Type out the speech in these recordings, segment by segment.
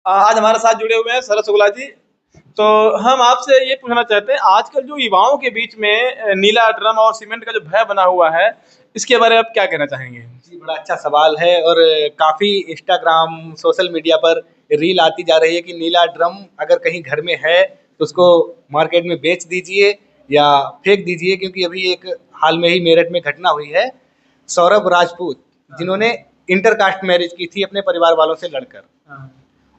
आज हमारे साथ जुड़े हुए हैं शरद शुक्ला जी। तो हम आपसे ये पूछना चाहते हैं, आजकल जो युवाओं के बीच में नीला ड्रम और सीमेंट का जो भय बना हुआ है, इसके बारे में आप क्या कहना चाहेंगे? जी, बड़ा अच्छा सवाल है। और काफ़ी इंस्टाग्राम, सोशल मीडिया पर रील आती जा रही है कि नीला ड्रम अगर कहीं घर में है तो उसको मार्केट में बेच दीजिए या फेंक दीजिए, क्योंकि अभी एक हाल में ही मेरठ में घटना हुई है। सौरभ राजपूत, जिन्होंने इंटरकास्ट मैरिज की थी अपने परिवार वालों से लड़कर,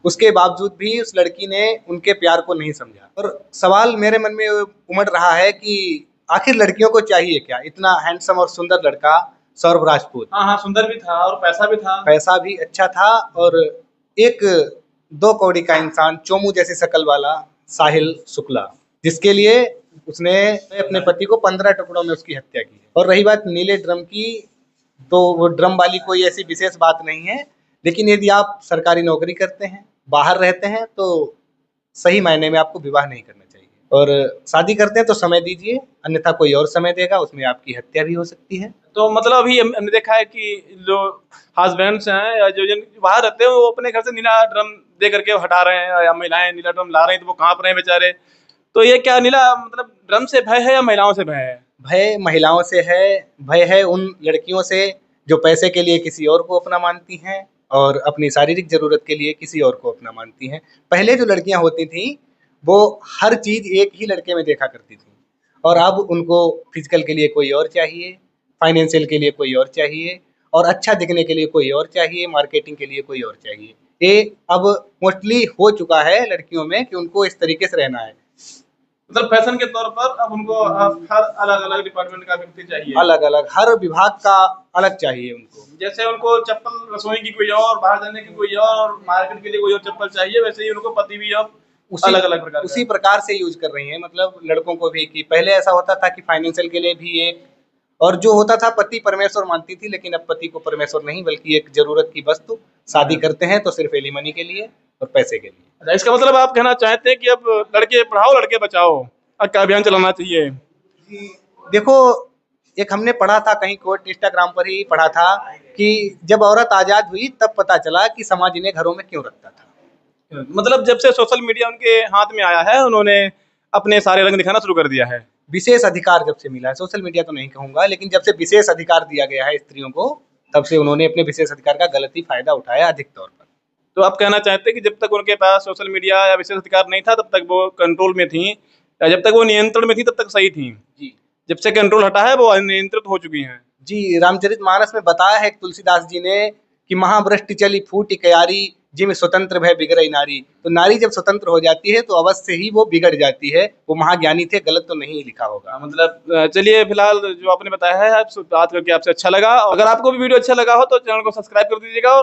उसके बावजूद भी उस लड़की ने उनके प्यार को नहीं समझा। और सवाल मेरे मन में उमड़ रहा है कि आखिर लड़कियों को चाहिए क्या? इतना हैंडसम और सुंदर लड़का सौरभ राजपूत, हाँ हाँ, सुंदर भी था और पैसा भी था। पैसा भी अच्छा था, और एक 2 कौड़ी का इंसान, चोमू जैसी शक्ल वाला साहिल शुक्ला, जिसके लिए उसने अपने पति को 15 टुकड़ों में उसकी हत्या की है। और रही बात नीले ड्रम की, तो वो ड्रम वाली कोई ऐसी विशेष बात नहीं है, लेकिन यदि आप सरकारी नौकरी करते हैं, बाहर रहते हैं, तो सही मायने में आपको विवाह नहीं करना चाहिए। और शादी करते हैं तो समय दीजिए, अन्यथा कोई और समय देगा, उसमें आपकी हत्या भी हो सकती है। तो मतलब अभी हमने देखा है कि जो हस्बैंड्स हैं या जो जिन बाहर रहते हैं, वो अपने घर से नीला ड्रम दे करके हटा रहे हैं, या महिलाएं नीला ड्रम ला रही हैं तो वो कांप रहे हैं बेचारे। तो ये क्या नीला मतलब ड्रम से भय है या महिलाओं से भय है? भय महिलाओं से है, भय है उन लड़कियों से जो पैसे के लिए किसी और को अपना मानती हैं और अपनी शारीरिक ज़रूरत के लिए किसी और को अपना मानती हैं। पहले जो लड़कियां होती थीं, वो हर चीज़ एक ही लड़के में देखा करती थीं, और अब उनको फिजिकल के लिए कोई और चाहिए, फाइनेंशियल के लिए कोई और चाहिए, और अच्छा दिखने के लिए कोई और चाहिए, मार्केटिंग के लिए कोई और चाहिए। ये अब मोस्टली हो चुका है लड़कियों में कि उनको इस तरीके से रहना है। मतलब फैशन के तौर पर अब उनको हर अलग अलग डिपार्टमेंट का व्यक्ति चाहिए। अलग अलग हर विभाग का अलग चाहिए उनको। जैसे उनको चप्पल रसोई की कोई और, बाहर जाने की कोई और, मार्केट के लिए कोई और चप्पल चाहिए, वैसे ही उनको पति भी अब अलग अलग प्रकार उसी प्रकार से यूज कर रही हैं, मतलब लड़कों को भी। कि पहले ऐसा होता था कि फाइनेंशियल के लिए भी एक, और जो होता था पति परमेश्वर मानती थी, लेकिन अब पति को परमेश्वर नहीं बल्कि एक जरूरत की वस्तु। शादी करते हैं तो सिर्फ एलिमनी के लिए और पैसे के लिए। अच्छा, इसका मतलब आप कहना चाहते हैं कि अब लड़के पढ़ाओ लड़के बचाओ का अभियान चलाना चाहिए? देखो, एक हमने पढ़ा था कहीं, कोट इंस्टाग्राम पर ही पढ़ा था कि जब औरत आजाद हुई तब पता चला कि समाज इन्हें घरों में क्यों रखता था। मतलब जब से सोशल मीडिया उनके हाथ में आया है, उन्होंने अपने सारे रंग दिखाना शुरू कर दिया है। विशेष अधिकार जब से मिला है, सोशल मीडिया तो नहीं कहूंगा, लेकिन जब से विशेष अधिकार दिया गया है स्त्रियों को, तब से उन्होंने अपने विशेष अधिकार का गलत ही फायदा उठाया अधिक तौर पर। तो आप कहना चाहते हैं कि जब तक उनके पास सोशल मीडिया या विशेष अधिकार नहीं था, तब तक वो कंट्रोल में थी, या जब तक वो नियंत्रण में थी तब तक सही थी? जी, जब से कंट्रोल हटा है, वो अनियंत्रित हो चुकी हैं। जी, रामचरितमानस में बताया है तुलसीदास जी ने कि महावृष्टि चली फूटी क्यारी, जिम स्वतंत्र भय बिगड़ई नारी। तो नारी जब स्वतंत्र हो जाती है तो अवश्य ही वो बिगड़ जाती है। वो महाज्ञानी थे, गलत तो नहीं लिखा होगा। मतलब चलिए, फिलहाल जो आपने बताया है, बात करके आपसे अच्छा लगा। अगर आपको भी वीडियो अच्छा लगा हो तो चैनल को सब्सक्राइब कर दीजिएगा।